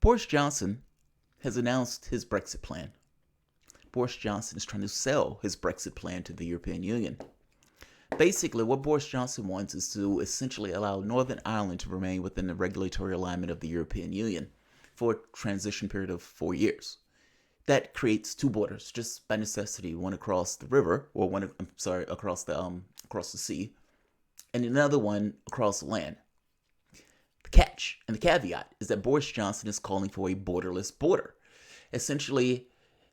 Boris Johnson has announced his Brexit plan. Boris Johnson is trying to sell his Brexit plan to the European Union. Basically, what Boris Johnson wants is to essentially allow Northern Ireland to remain within the regulatory alignment of the European Union for a transition period of 4 years. That creates two borders, just by necessity, one across the river, or across the sea, and another one across the land. The catch and the caveat is that Boris Johnson is calling for a borderless border. Essentially,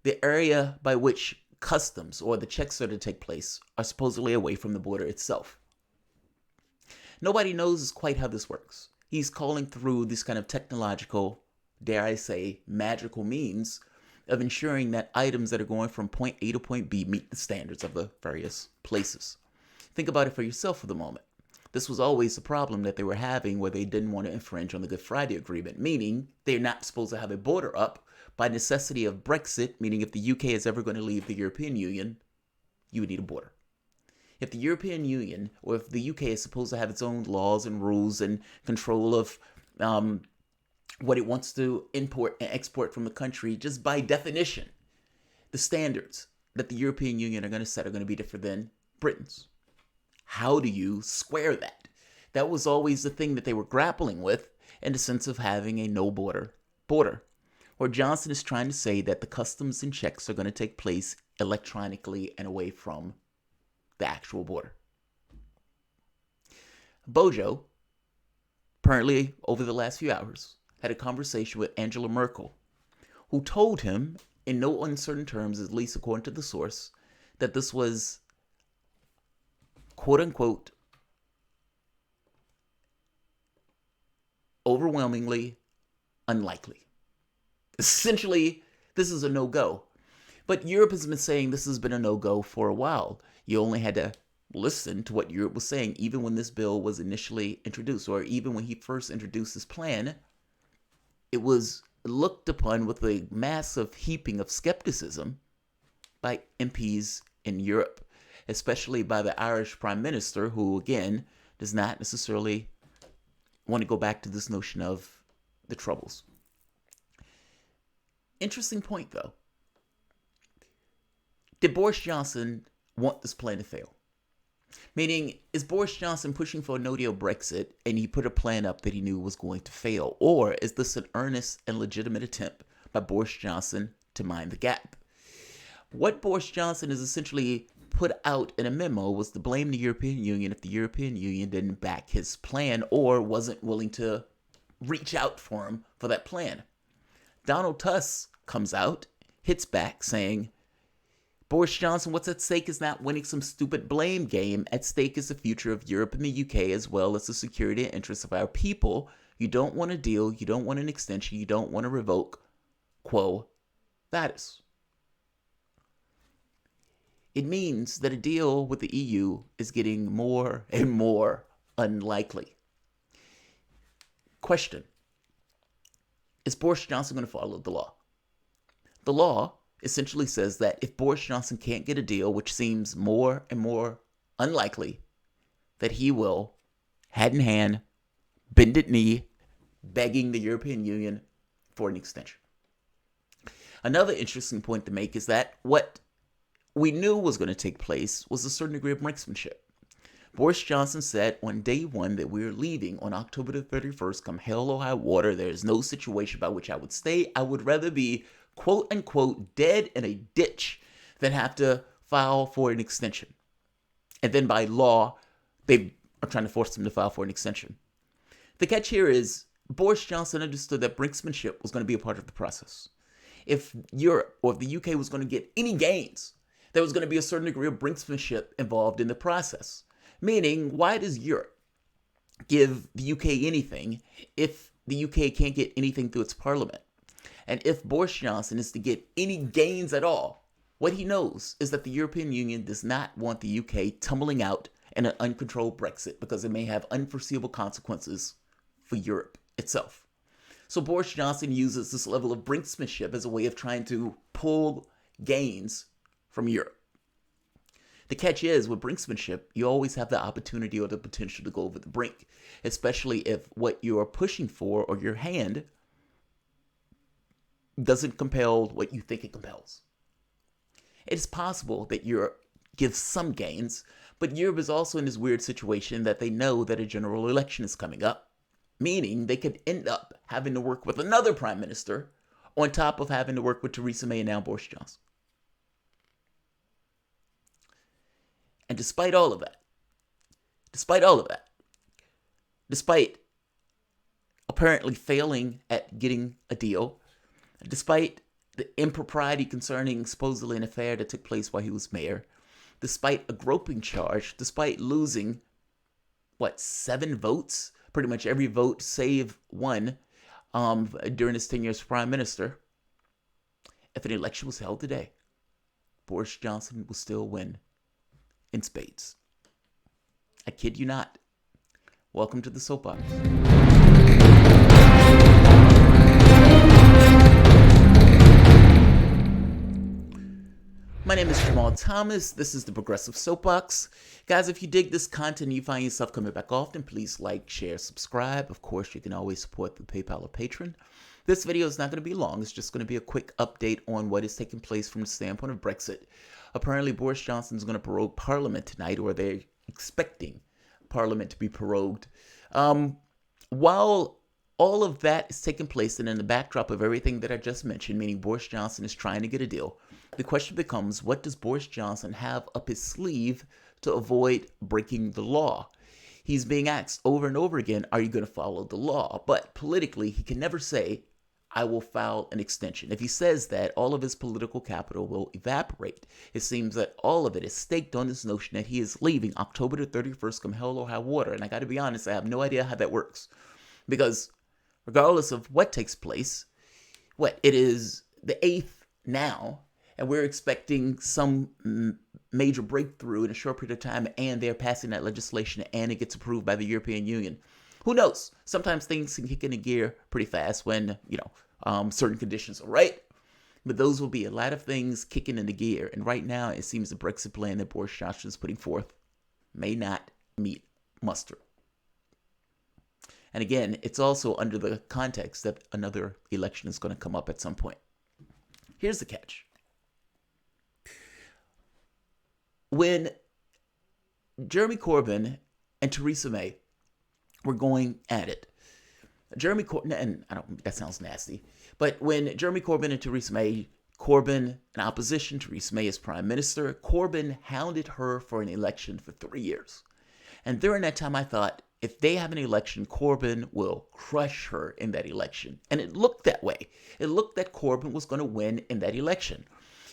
the area by which customs or the checks are to take place are supposedly away from the border itself. Nobody knows quite how this works. He's calling through this kind of technological, dare I say, magical means of ensuring that items that are going from point A to point B meet the standards of the various places. Think about it for yourself for the moment. This was always the problem that they were having where they didn't want to infringe on the Good Friday Agreement, meaning they're not supposed to have a border up by necessity of Brexit, meaning if the UK is ever going to leave the European Union, you would need a border. If the European Union, or if the UK is supposed to have its own laws and rules and control of what it wants to import and export from the country, just by definition, the standards that the European Union are going to set are going to be different than Britain's. How do you square that? That was always the thing that they were grappling with in the sense of having a no border. Where Johnson is trying to say that the customs and checks are going to take place electronically and away from the actual border. Bojo, apparently over the last few hours, had a conversation with Angela Merkel, who told him, in no uncertain terms, at least according to the source, that this was, quote unquote, overwhelmingly unlikely. Essentially, this is a no-go. But Europe has been saying this has been a no-go for a while. You only had to listen to what Europe was saying, even when this bill was initially introduced, or even when he first introduced his plan. It was looked upon with a massive heaping of skepticism by MPs in Europe, especially by the Irish Prime Minister, who, again, does not necessarily want to go back to this notion of the Troubles. Interesting point, though. Did Boris Johnson want this plan to fail? Meaning, is Boris Johnson pushing for a no-deal Brexit and he put a plan up that he knew was going to fail? Or is this an earnest and legitimate attempt by Boris Johnson to mind the gap? What Boris Johnson has essentially put out in a memo was to blame the European Union if the European Union didn't back his plan or wasn't willing to reach out for him for that plan. Donald Tusk comes out, hits back, saying, Boris Johnson, what's at stake is not winning some stupid blame game. At stake is the future of Europe and the UK, as well as the security and interests of our people. You don't want a deal. You don't want an extension. You don't want to revoke. Quo vadis. It means that a deal with the EU is getting more and more unlikely. Question. Is Boris Johnson going to follow the law? The law essentially says that if Boris Johnson can't get a deal, which seems more and more unlikely, that he will, hat in hand, bended knee, begging the European Union for an extension. Another interesting point to make is that what we knew was going to take place was a certain degree of brinksmanship. Boris Johnson said on day one that we were leaving on October the 31st, come hell or high water. There is no situation by which I would stay. I would rather be, quote unquote, dead in a ditch than have to file for an extension. And then by law, they are trying to force him to file for an extension. The catch here is Boris Johnson understood that brinksmanship was going to be a part of the process. If Europe or if the UK was going to get any gains, there was going to be a certain degree of brinksmanship involved in the process. Meaning, why does Europe give the UK anything if the UK can't get anything through its parliament? And if Boris Johnson is to get any gains at all, what he knows is that the European Union does not want the UK tumbling out in an uncontrolled Brexit because it may have unforeseeable consequences for Europe itself. So Boris Johnson uses this level of brinksmanship as a way of trying to pull gains from Europe. The catch is, with brinksmanship, you always have the opportunity or the potential to go over the brink, especially if what you are pushing for or your hand doesn't compel what you think it compels. It's possible that Europe gives some gains, but Europe is also in this weird situation that they know that a general election is coming up, meaning they could end up having to work with another prime minister on top of having to work with Theresa May and now Boris Johnson. And despite all of that, despite apparently failing at getting a deal, despite the impropriety concerning supposedly an affair that took place while he was mayor, despite a groping charge, despite losing, 7 votes? Pretty much every vote save one during his tenure as prime minister. If an election was held today, Boris Johnson will still win in spades. I kid you not. Welcome to the soapbox. My name is Jamarl Thomas. This is the Progressive Soapbox. Guys, if you dig this content and you find yourself coming back often, please like, share, subscribe. Of course, you can always support the PayPal or Patreon. This video is not going to be long. It's just going to be a quick update on what is taking place from the standpoint of Brexit. Apparently, Boris Johnson is going to prorogue Parliament tonight, or they're expecting Parliament to be prorogued. While all of that is taking place, and in the backdrop of everything that I just mentioned, meaning Boris Johnson is trying to get a deal, the question becomes, what does Boris Johnson have up his sleeve to avoid breaking the law? He's being asked over and over again, are you going to follow the law? But politically, he can never say, I will file an extension. If he says that, all of his political capital will evaporate. It seems that all of it is staked on this notion that he is leaving October the 31st come hell or high water. And I got to be honest, I have no idea how that works. Because regardless of what takes place, it is the 8th now, and we're expecting some major breakthrough in a short period of time, and they're passing that legislation, and it gets approved by the European Union. Who knows? Sometimes things can kick into gear pretty fast when, certain conditions are right. But those will be a lot of things kicking into gear. And right now, it seems the Brexit plan that Boris Johnson is putting forth may not meet muster. And again, it's also under the context that another election is going to come up at some point. Here's the catch. When Jeremy Corbyn and Theresa May were going at it, that sounds nasty, but when Jeremy Corbyn and Theresa May, Corbyn in opposition, Theresa May as prime minister, Corbyn hounded her for an election for 3 years. And during that time, I thought, if they have an election, Corbyn will crush her in that election. And it looked that way. It looked that Corbyn was going to win in that election.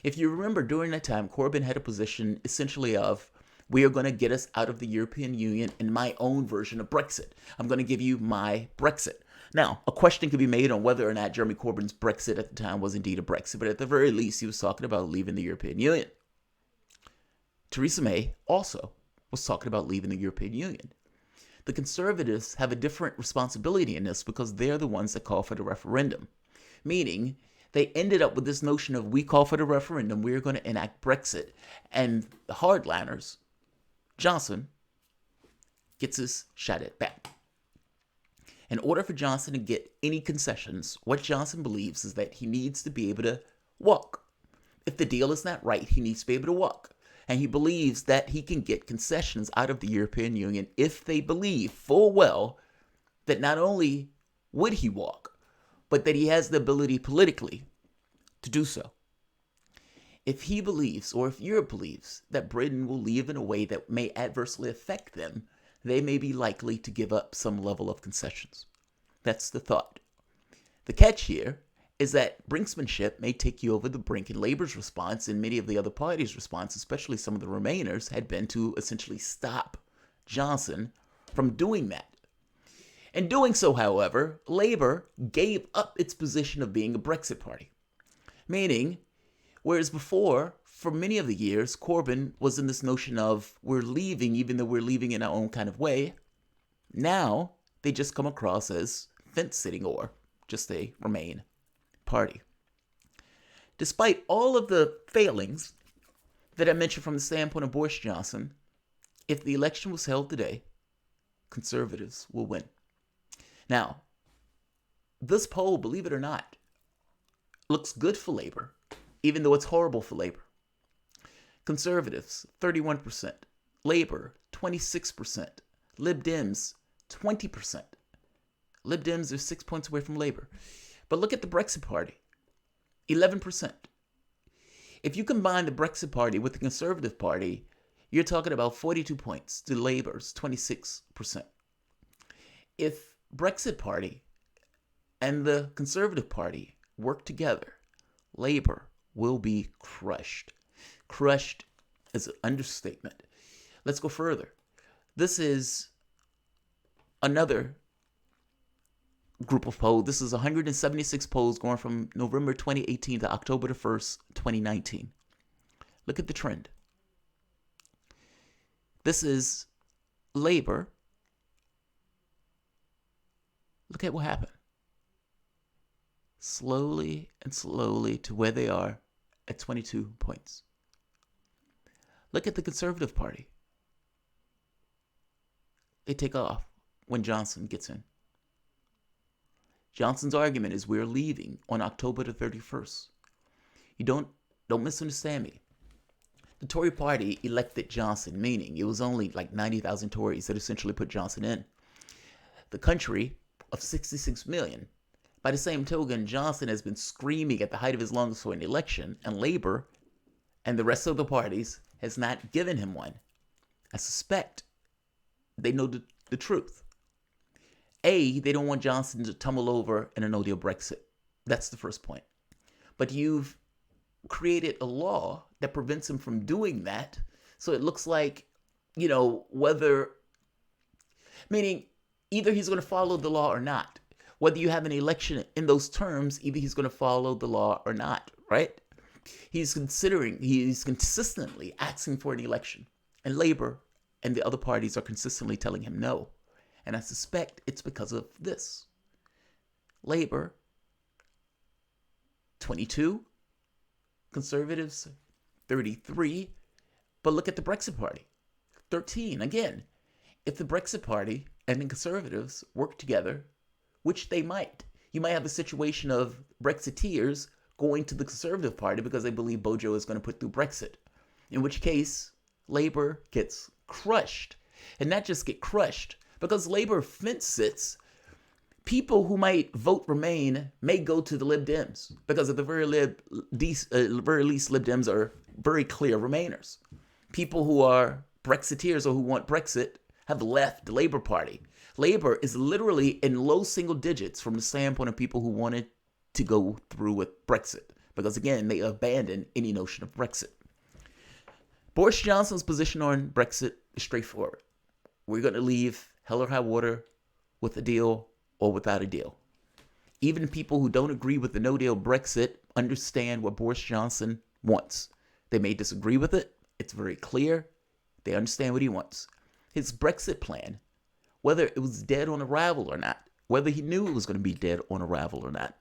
If you remember, during that time, Corbyn had a position essentially of, we are going to get us out of the European Union in my own version of Brexit. I'm going to give you my Brexit. Now, a question could be made on whether or not Jeremy Corbyn's Brexit at the time was indeed a Brexit, but at the very least, he was talking about leaving the European Union. Theresa May also was talking about leaving the European Union. The Conservatives have a different responsibility in this because they're the ones that call for the referendum, meaning they ended up with this notion of, we call for the referendum, we're going to enact Brexit. And the hardliners, Johnson, gets his shot at back. In order for Johnson to get any concessions, what Johnson believes is that he needs to be able to walk. If the deal is not right, he needs to be able to walk. And he believes that he can get concessions out of the European Union if they believe full well that not only would he walk, but that he has the ability politically to do so. If he believes, or if Europe believes, that Britain will leave in a way that may adversely affect them, they may be likely to give up some level of concessions. That's the thought. The catch here is that brinksmanship may take you over the brink, and Labour's response and many of the other parties' response, especially some of the Remainers, had been to essentially stop Johnson from doing that. In doing so, however, Labour gave up its position of being a Brexit party. Meaning, whereas before, for many of the years, Corbyn was in this notion of, we're leaving even though we're leaving in our own kind of way, now they just come across as fence-sitting or just a Remain party. Despite all of the failings that I mentioned from the standpoint of Boris Johnson, if the election was held today, Conservatives will win. Now, this poll, believe it or not, looks good for Labour, even though it's horrible for Labour. Conservatives, 31%. Labour, 26%. Lib Dems, 20%. Lib Dems are 6 points away from Labour. But look at the Brexit Party, 11%. If you combine the Brexit Party with the Conservative Party, you're talking about 42 points to Labour's 26%. If Brexit Party and the Conservative Party work together, Labour will be crushed. Crushed is an understatement. Let's go further. This is another group of polls. This is 176 polls going from November 2018 to October the 1st, 2019. Look at the trend. This is Labour. Look at what happened. Slowly and slowly to where they are at 22 points. Look at the Conservative Party. They take off when Johnson gets in. Johnson's argument is we're leaving on October the 31st. You don't misunderstand me. The Tory party elected Johnson, meaning it was only like 90,000 Tories that essentially put Johnson in. The country of 66 million. By the same token, Johnson has been screaming at the height of his lungs for an election, and Labour and the rest of the parties has not given him one. I suspect they know the truth. A, they don't want Johnson to tumble over in a no-deal Brexit. That's the first point. But you've created a law that prevents him from doing that. So it looks like, meaning either he's going to follow the law or not. Whether you have an election in those terms, either he's going to follow the law or not, right? He's consistently asking for an election. And Labour and the other parties are consistently telling him no. And I suspect it's because of this. Labour, 22. Conservatives, 33. But look at the Brexit Party, 13. Again, if the Brexit Party and the Conservatives work together, which they might, you might have a situation of Brexiteers going to the Conservative Party because they believe Bojo is going to put through Brexit. In which case, Labour gets crushed. And not just get crushed, because Labour fence sits, people who might vote Remain may go to the Lib Dems, because at the very least, Lib Dems are very clear Remainers. People who are Brexiteers or who want Brexit have left the Labour Party. Labour is literally in low single digits from the standpoint of people who wanted to go through with Brexit, because again, they abandoned any notion of Brexit. Boris Johnson's position on Brexit is straightforward. We're going to leave hell or high water with a deal or without a deal. Even people who don't agree with the no-deal Brexit understand what Boris Johnson wants. They may disagree with it. It's very clear. They understand what he wants. His Brexit plan, whether it was dead on arrival or not, whether he knew it was going to be dead on arrival or not,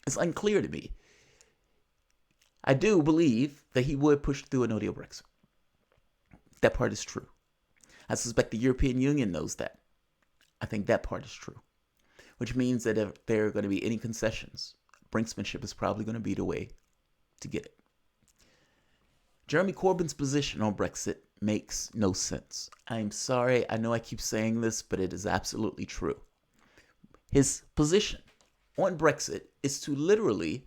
it's unclear to me. I do believe that he would push through a no-deal Brexit. That part is true. I suspect the European Union knows that. I think that part is true. Which means that if there are going to be any concessions, brinksmanship is probably going to be the way to get it. Jeremy Corbyn's position on Brexit makes no sense. I'm sorry, I know I keep saying this, but it is absolutely true. His position on Brexit is to literally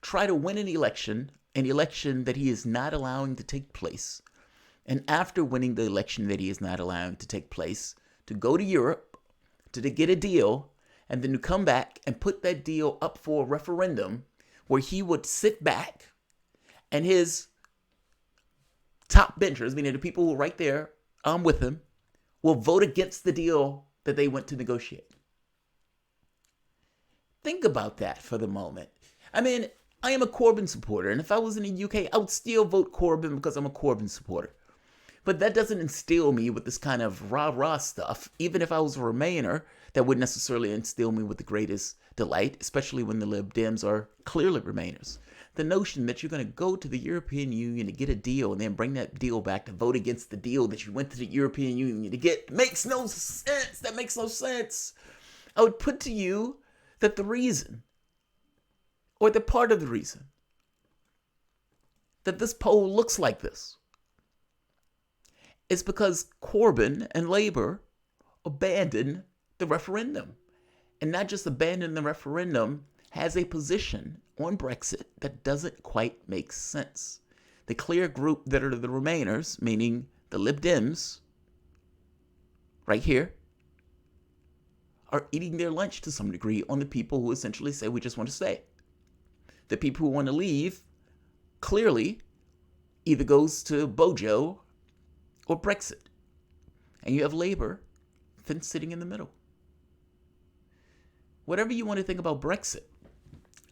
try to win an election that he is not allowing to take place. And after winning the election that he is not allowing to take place, to go to Europe, to get a deal, and then to come back and put that deal up for a referendum where he would sit back and his top benchers, meaning the people who are right there with him, will vote against the deal that they went to negotiate. Think about that for the moment. I mean, I am a Corbyn supporter, and if I was in the UK, I would still vote Corbyn because I'm a Corbyn supporter. But that doesn't instill me with this kind of rah-rah stuff. Even if I was a Remainer, that wouldn't necessarily instill me with the greatest delight, especially when the Lib Dems are clearly Remainers. The notion that you're going to go to the European Union to get a deal and then bring that deal back to vote against the deal that you went to the European Union to get makes no sense. That makes no sense. I would put to you that the reason or they're part of the reason that this poll looks like this. It's because Corbyn and Labour abandoned the referendum. And not just abandon the referendum, has a position on Brexit that doesn't quite make sense. The clear group that are the Remainers, meaning the Lib Dems, right here, are eating their lunch to some degree on the people who essentially say we just want to stay. The people who want to leave clearly either goes to Bojo or Brexit. And you have Labour then sitting in the middle. Whatever you want to think about Brexit,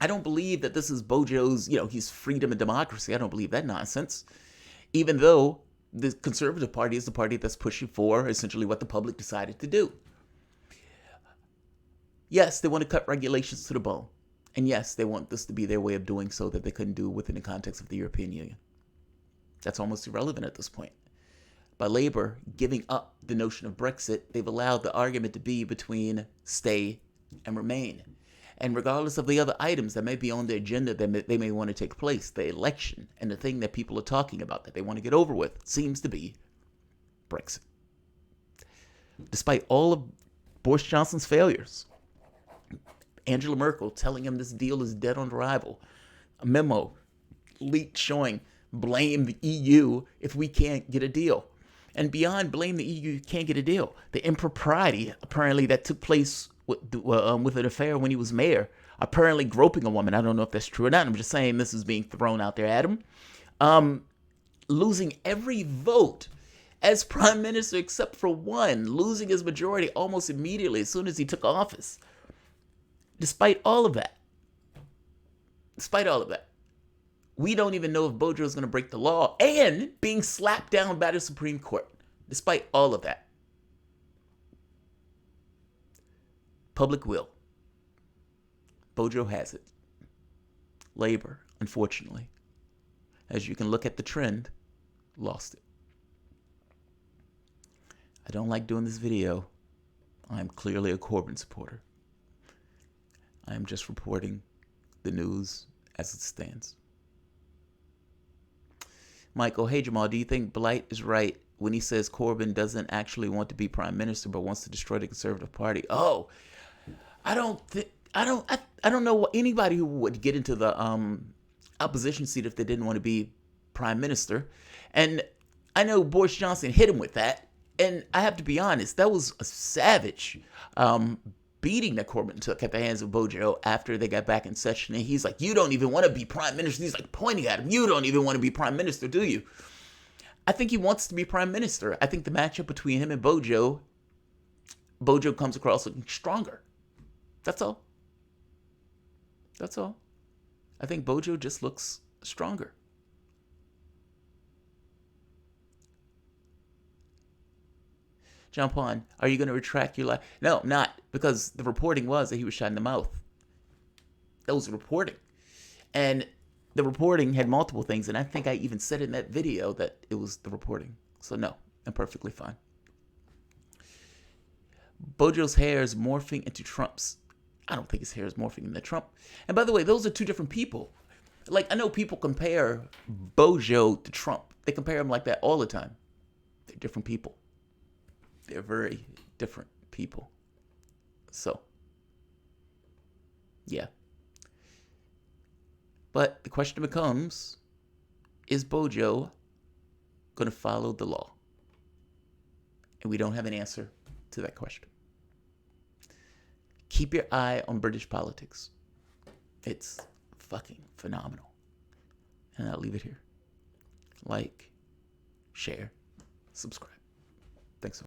I don't believe that this is Bojo's, he's freedom and democracy. I don't believe that nonsense. Even though the Conservative Party is the party that's pushing for essentially what the public decided to do. Yes, they want to cut regulations to the bone. And yes, they want this to be their way of doing so that they couldn't do within the context of the European Union. That's almost irrelevant at this point. By Labour giving up the notion of Brexit, they've allowed the argument to be between stay and remain. And regardless of the other items that may be on the agenda that they may want to take place, the election and the thing that people are talking about that they want to get over with seems to be Brexit. Despite all of Boris Johnson's failures, Angela Merkel telling him this deal is dead on arrival, a memo leaked showing blame the EU if we can't get a deal. And beyond blame the EU can't get a deal, the impropriety apparently that took place with an affair when he was mayor, apparently groping a woman. I don't know if that's true or not. I'm just saying this is being thrown out there at him. Losing every vote as prime minister except for one, losing his majority almost immediately as soon as he took office. Despite all of that, we don't even know if Bojo is going to break the law and being slapped down by the Supreme Court. Despite all of that. Public will. Bojo has it. Labour, unfortunately, as you can look at the trend, lost it. I don't like doing this video. I'm clearly a Corbyn supporter. I am just reporting the news as it stands. Michael, hey Jamal, do you think Blight is right when he says Corbyn doesn't actually want to be prime minister but wants to destroy the Conservative Party? Oh, I don't know anybody who would get into the opposition seat if they didn't want to be prime minister. And I know Boris Johnson hit him with that. And I have to be honest, that was a savage beating that Corbyn took at the hands of Bojo after they got back in session. And he's like, you don't even want to be prime minister. He's like pointing at him. You don't even want to be prime minister, do you? I think he wants to be prime minister. I think the matchup between him and Bojo comes across looking stronger. That's all. I think Bojo just looks stronger. John Pawn, are you going to retract your life? No, not, because the reporting was that he was shot in the mouth. That was reporting. And the reporting had multiple things, and I think I even said in that video that it was the reporting. So no, I'm perfectly fine. Bojo's hair is morphing into Trump's. I don't think his hair is morphing into Trump. And by the way, those are two different people. Like, I know people compare Bojo to Trump. They compare him like that all the time. They're different people. They're very different people. So, yeah. But the question becomes, is Bojo going to follow the law? And we don't have an answer to that question. Keep your eye on British politics. It's fucking phenomenal. And I'll leave it here. Like, share, subscribe.